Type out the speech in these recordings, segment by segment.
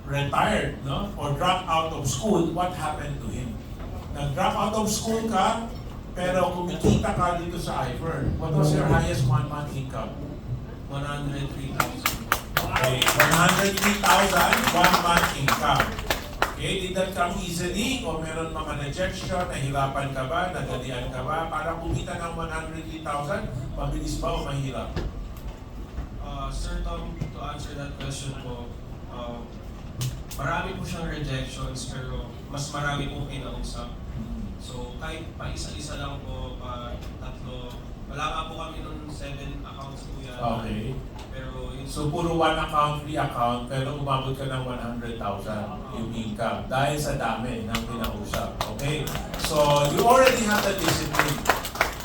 retired, no? Or dropped out of school, what happened to him? Nag-drop out of school ka, pero kumikita ka dito sa iFern. What was your highest one-month income? 103,000. Okay, 103,000 one-month income. Okay, did that come easily? O meron mga rejection, nahirapan ka ba, nagalian ka ba? Para kumita ng 103,000, mabilis ba o mahirap? Sir Tom, to answer that question po, marami po siyang rejections pero mas marami pong kinausap. So kahit pa isa-isa lang po, tatlo, wala nga po kami nun 7 accounts po yan. Okay. Pero yun, So puro one account, free account, pero umabot ka ng 100,000 yung income dahil sa dami ng pinausap. Okay? So you already have the discipline.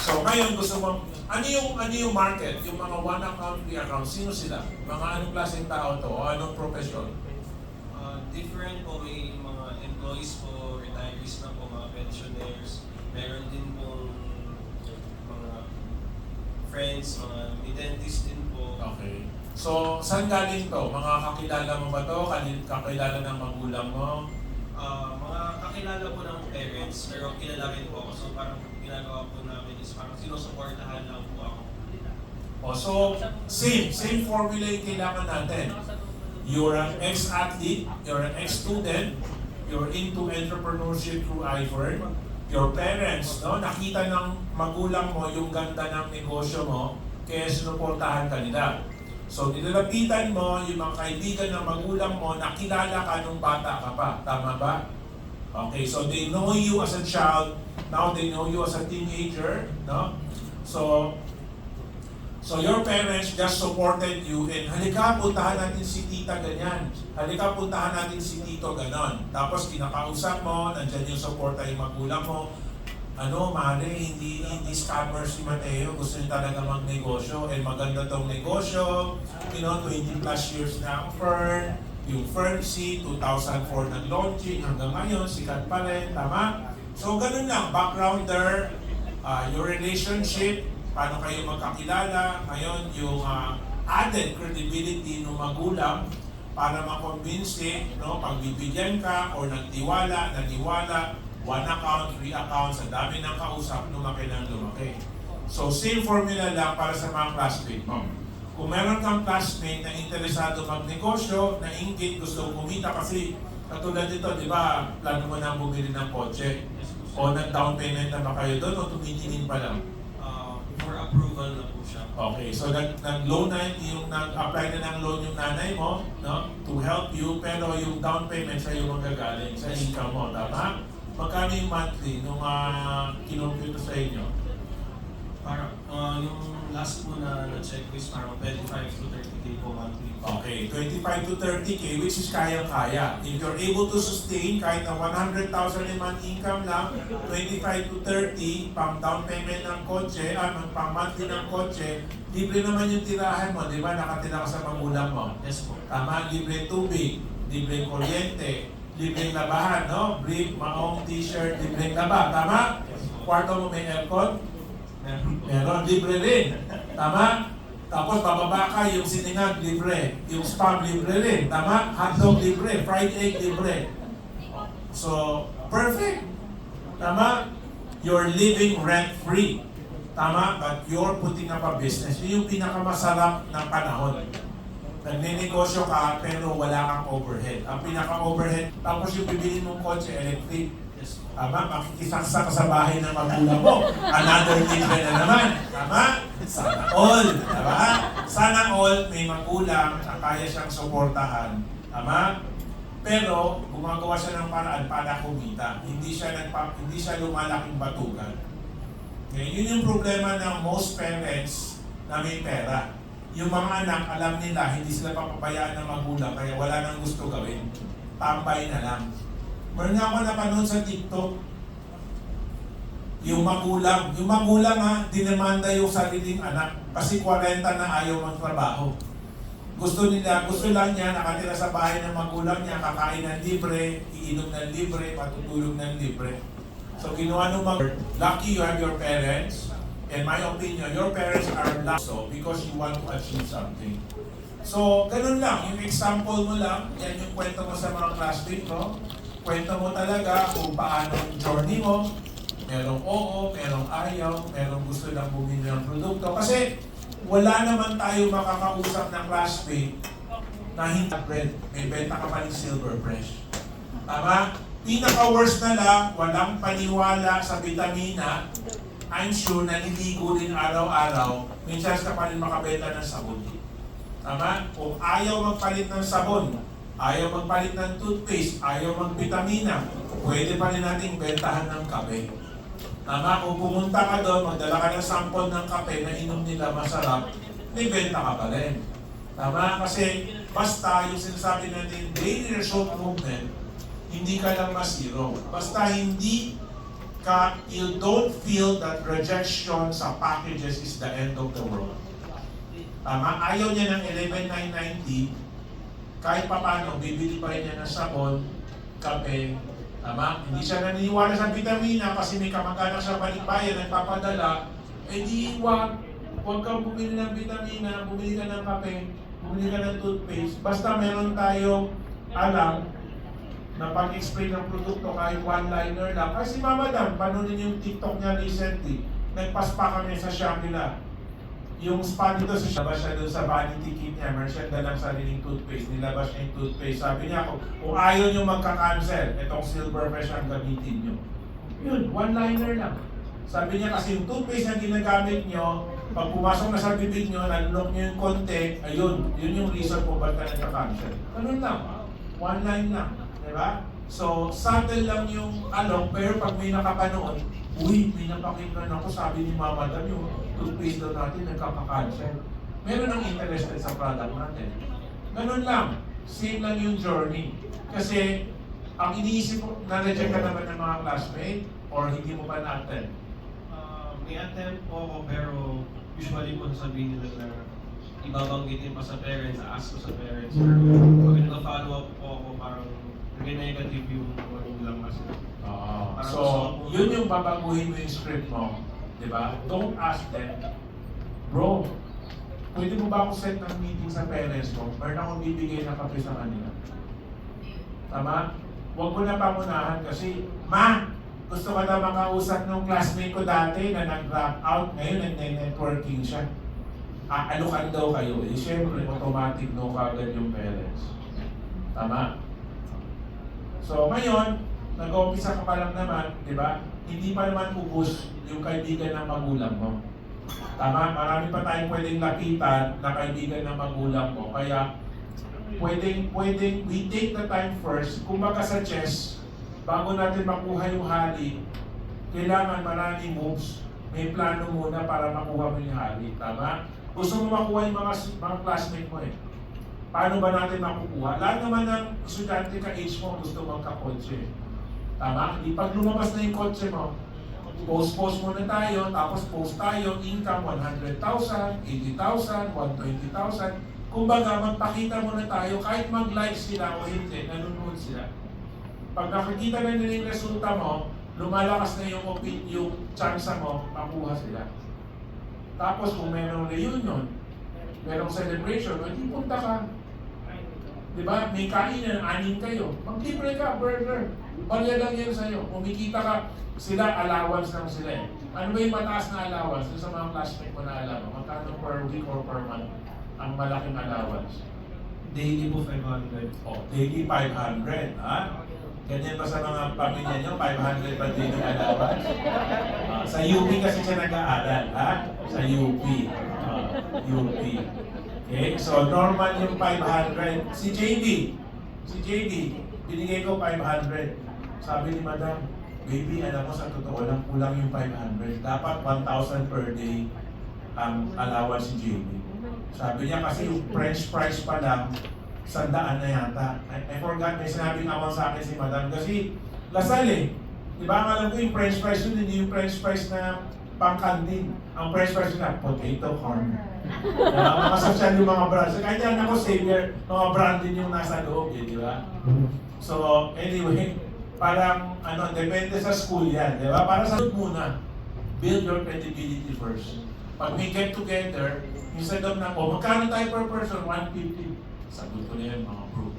So ngayon gusto mo, ano yung market? Yung mga one account, free account, sino sila? Mga anong klaseng tao to? O anong profesyon? different po, may mga employees po, retirees na po, mga pensioners. Meron din po mga friends, mga may dentist din po. Okay. So, saan galing to? Mga kakilala mo ba to? Kakilala ng magulang mo? Mga kakilala po ng parents, pero kilala rin po ako. So parang ginagawa po namin is parang sinusuportahan lang po ako. O, so, same formula yung kailangan natin. You're an ex-athlete, you're an ex-student, you're into entrepreneurship through iFern. Your parents, no, nakita ng magulang mo yung ganda ng negosyo mo, kaya sinuportahan ka nila. So, nilalapitan mo yung mga kaibigan ng magulang mo, nakilala ka nung bata ka pa. Tama ba? Okay, so they know you as a child, now they know you as a teenager, no? So your parents just supported you and halika puntahan natin si tita ganyan. Halika puntahan natin si tito ganon. Tapos kinakausap mo, nandyan yung suporta yung magulang mo. Ano, mare, hindi scammer si Mateo. Gusto niya talaga magnegosyo. And maganda tong negosyo. You know, 20 plus years na ang firm. Yung firm C, 2004 nag-launching. Hanggang ngayon, sikat pa rin. Tama? So, ganun lang. Backgrounder, your relationship, paano kayo magkakilala. Ngayon, yung added credibility ng magulang para makonvince, no, pagbibigyan ka or nagtiwala, naniwala, one account, three accounts, sa dami ng kausap, lumaki ng lumaki. So, same formula lang para sa mga classmate mo. Kung meron kang classmate na interesado magnegosyo, na inggit, gusto kumita kasi katulad dito, di ba, plano mo na bumili ng kotse? O nag-down payment na ba kayo doon o tumitingin pa lang? For approval na po siya. Okay, so nag-loan na yung nag-apply na ng loan yung nanay mo, no, to help you, pero yung down payment sa yung magagaling sa income mo, tama? Magkano yung monthly nung kinumpute sa inyo? Parang yung last po na check is parang 25 to 30k po monthly. Okay, 25 to 30k, which is kaya-kaya. If you're able to sustain kahit na 100,000 a month income lang, 25 to 30, pang down payment ng kotse, pang monthly ng kotse, libre naman yung tirahan mo, di ba? Nakatira ka sa magulang mo. Yes po. Tama, libre tubig, libre kuryente, libre labahan, no? Brief, maong t-shirt, libre laba. Tama? Kwarto mo may aircon? Meron po. Meron, libre rin. Tama? Tapos bababa ka, yung siningag libre, yung spam libre rin. Tama? Hotdog libre, fried egg libre. So, perfect. Tama? You're living rent-free. Tama? But you're putting up a business. Yun yung pinakamasarap na panahon. Nagnenegosyo ka pero wala kang overhead. Ang pinaka-overhead, tapos yung bibili mong kotse electric. Tama? Makikisaksa ka sa bahay ng magulang mo. Another libre na naman. Tama? Sana all. Tama? Sana all may magulang na kaya siyang suportahan. Tama? Pero gumagawa siya ng paraan para kumita. Hindi siya lumalaking batugan. Okay? Yun yung problema ng most parents na may pera. Yung mga anak, alam nila, hindi sila papabayaan ng magulang kaya wala nang gusto gawin. Tambay na lang. Meron nga ako napanood sa TikTok, yung magulang dinemanda yung sariling anak kasi 40 na ayaw magtrabaho. Gusto lang niya nakatira sa bahay ng magulang niya, kakain ng libre, iinom ng libre, matutulog ng libre. So ginawa nung lucky you have your parents. In my opinion, your parents are lucky because you want to achieve something. So, ganun lang. Yung example mo lang, yan yung kwento mo sa mga classmate mo. Kwento mo talaga kung paano yung journey mo. Merong oo, merong ayaw, merong gusto lang bumili ng produkto. Kasi wala naman tayo makakausap ng classmate na hindi bread. May benta ka pa ng silver fresh. Tama? Pinaka-worst na lang, walang paniwala sa vitamina. I'm sure naliligo din araw-araw, may chance ka pa rin makabenta ng sabon. Tama? Kung ayaw magpalit ng sabon, ayaw magpalit ng toothpaste, ayaw magvitamina, pwede pa rin nating bentahan ng kape. Tama? Kung pumunta ka doon, magdala ka ng sample ng kape na inom nila masarap, may benta ka pa rin. Tama? Kasi basta yung sinasabi natin, daily result movement, hindi ka lang masiro. Basta hindi ka, you don't feel that rejection sa packages is the end of the world. Tama? Ayaw niya ng 11,990, kahit pa paano, bibili pa rin niya ng sabon, kape, tama? Hindi siya naniniwala sa vitamina kasi may kamag-anak sa balikbayan, nagpapadala, eh di huwag kang bumili ng vitamina, bumili ka ng kape, bumili ka ng toothpaste. Basta meron tayong alam na pag-explain ng produkto kahit one-liner lang. Kasi Mama Dan, panunin yung TikTok niya recently, nagpaspa kami sa Shangri-La. Yung spot dito sa labas siya doon sa vanity kit niya, meron siya dalang sariling toothpaste, nilabas niya yung toothpaste. Sabi niya kung ayaw niyo magka-cancel, itong silver fresh ang gamitin niyo. Yun, one-liner lang. Sabi niya kasi yung toothpaste na ginagamit niyo, pag pumasok na sa bibig niyo, nalunok niyo yung konti, ayun, yun yung reason kung ba't ka nagka-cancel. Ganun lang, one line lang. Diba? So, subtle lang yung alok, pero pag may nakapanood, uy, may napakinggan ako, sabi ni Mama Dan, yung toothpaste daw natin nagkaka-cancel. Meron ang interested sa product natin. Ganun lang. Same lang yung journey. Kasi, ang iniisip mo, na-reject ka naman ng mga classmate or hindi mo pa na-attend? May attempt po ako pero usually po sasabihin nila na ibabanggitin pa sa parents, ask ko sa parents. Pero pag nag-follow up po ako, parang negative yung magulang kasi. So, yun yung babaguhin mo yung script mo. Diba? Don't ask them, bro, pwede mo ba ako set ng meeting sa parents mo? Meron akong bibigay na kape sa kanila. Tama? Huwag mo na pamunahan kasi, Ma, gusto ka na makausap ng classmate ko dati na nag-drop out, ngayon nag-networking siya. Aalukan daw kayo. Eh, syempre, automatic no kagad yung parents. Tama? So ngayon, nag-uumpisa ka pa lang naman, di ba? Hindi pa naman ubus yung kaibigan ng magulang mo. Tama? Marami pa tayong pwedeng lapitan na kaibigan ng magulang mo. Kaya, pwedeng, we take the time first, kumbaga sa chess, bago natin makuha yung hali, kailangan maraming moves, may plano muna para makuha mo yung hali. Tama? Gusto mo makuha yung mga classmate mo eh. Paano ba natin makukuha? Lahat naman ng estudyante ka-age mo gusto magka-kotse. Tama? Di pag lumabas na yung kotse mo, post muna tayo, tapos post tayo, income 100,000, 80,000, 120,000. Kumbaga, magpakita muna tayo, kahit mag-like sila o hindi, nanonood sila. Pag nakikita na nila yung resulta mo, lumalakas na yung chance mo, makuha sila. Tapos kung mayroong reunion, mayroong celebration, hindi punta ka. Diba? May kainan, anin kayo. Mag-libre ka, burger. Balya lang yan sa'yo. Kumikita ka, sila, allowance lang sila eh. Ano ba yung mataas na allowance? Sa mga classmate mo na alam, magkano per week or per month ang malaking allowance? Daily po 500. Oh, daily 500, ha? Ganyan ba sa mga pamilya nyo? 500 pa daily allowance? Sa UP kasi siya nag-aaral, ha? Sa UP. UP. Okay, so normal yung 500. Si JD, binigay ko 500. Sabi ni Madam, baby, alam mo sa totoo lang, kulang yung 500. Dapat 1,000 per day ang allowance si JD. Sabi niya kasi yung French fries pa lang, 100 na yata. I forgot, may sinabing awang sa akin si Madam kasi Lasal eh. Diba ang alam ko yung French fries yun, hindi yung French fries na pang-canteen. Ang French fries na potato corn. Mga social yung mga brands. Kahit yan ako, savior, mga brand din yung nasa loob eh, di ba? So, anyway, parang, depende sa school yan, di ba? Para sa muna, build your credibility first. Pag may get together, instead of na, magkano tayo per person? 150. Sagot ko na yan, mga bro.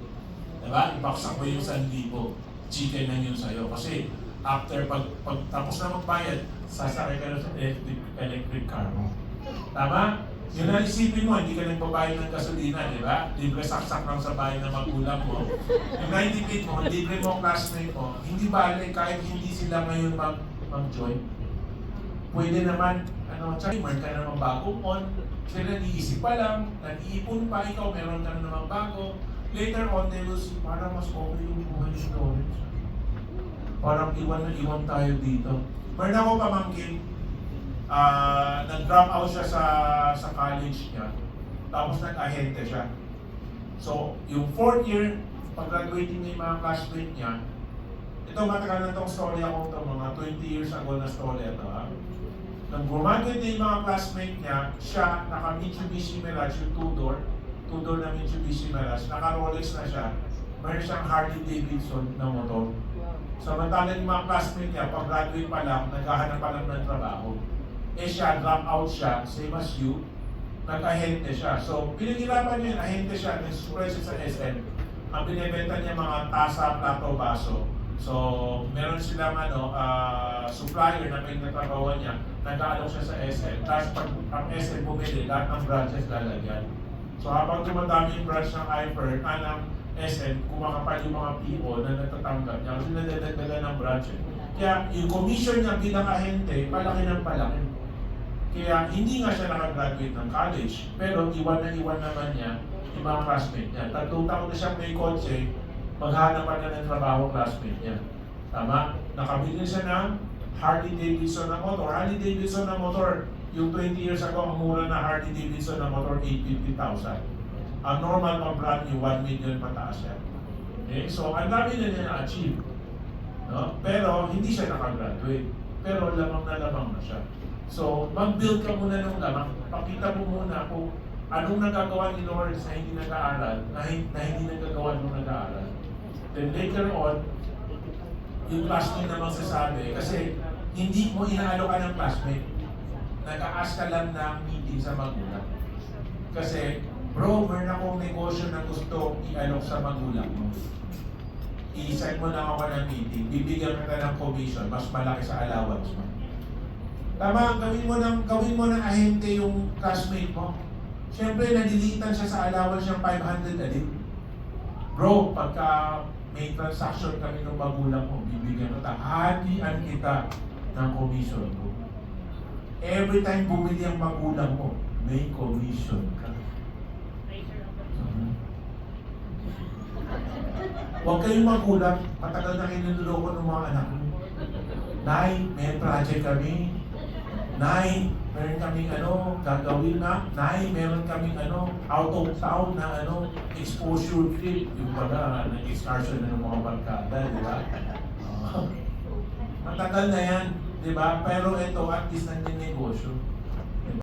Diba? Ibaksak mo yung 1,000. Chicken na yun sa'yo. Kasi after, pag tapos na magbayad, sasakay ka na sa electric car mo. Tama? Yun na isipin mo, hindi ka nagbabayad ng gasolina, di ba? Libre saksak lang sa bahay ng magulang mo. Yung 90 feet mo, libre mo ang classmate mo, hindi bale kahit hindi sila ngayon mag-join. Pwede naman, timer ka naman bagong on, sila nag-iisip pa lang, nag-iipon pa, ikaw meron ka na naman bago. Later on, they will see, parang mas okay yung buhay ni Lawrence. Parang iwan na iwan tayo dito. Meron ako pamangkin, nag-drop out siya sa college niya, tapos nag-ahente siya. So, yung 4th year, pag-graduating niya yung mga classmate niya, ito matagal na itong story ako ito, mga 20 years ago na story ito ha. Nang graduate na yung mga classmate niya, siya, naka-Mitsubishi Mirage, yung two-door na Mitsubishi Mirage, naka-Rolex na siya, mayroon siyang Harley Davidson na motor. Samantalang yung mga classmate niya, pag-graduate pa lang, naghahanap pa lang ng trabaho. Eh siya, drop out siya, same as you, nag-ahente siya. So, pinaghirapan niya, ahente siya, nag-spread siya sa SM. Ang binibenta niya mga tasa, plato, baso. So, meron silang supplier na pinagtatrabawan niya, nag-aalok siya sa SM. Tapos pag ang SM bumili, lahat ng branches lalagyan. So, habang tumatami yung branch ng IFER, ng SM, kumakapal yung mga PO na natatanggap niya kasi nadadagdagan ng branch. Kaya yung commission niya bilang ahente, palaki ng palaki. Kaya hindi nga siya nakagraduate ng college, pero iwan na iwan naman niya yung mga classmate niya. Tatlong taon na siyang may kotse, maghanapan na ng trabaho classmate niya. Tama? Nakabili siya ng Harley Davidson na motor. Harley Davidson na motor, yung 20 years ago, ang mura na Harley Davidson na motor, 850,000. Ang normal pang brand new, 1 million pataas yan. Okay? So, ang dami na niya na-achieve. No? Pero, hindi siya nakagraduate. Pero, lamang na siya. So, mag-build ka muna ng lamang. Pakita mo muna kung anong nagagawa ni Lawrence na hindi nag-aaral, na hindi nagagawa nung nag-aaral. Then later on, yung classmate na magsasabi, kasi hindi mo inaalo ka ng classmate. Nag-a-ask ka lang ng meeting sa magulang. Kasi, bro, meron akong negosyo na gusto i-alok sa magulang mo. I-set mo lang ako ng meeting, bibigyan kita ng commission, mas malaki sa allowance mo. Tama, gawin mo ng ahente yung classmate mo. Siyempre, nadilitan siya sa allowance niyang 500 a day. Bro, pagka may transaction kami ng magulang mo, bibigyan kita, hatian kita ng commission mo. Every time bumili ang magulang mo, may commission ka. Huwag kayong magulang, matagal na kinuloko ng mga anak mo. Nay, may project kami. Nay, meron kaming gagawin na. Nay, meron kaming out of town na exposure trip. Yung baga, nag-excursion na ng mga barkada, di ba? Matagal na yan, di ba? Pero ito, at least nandiyan negosyo.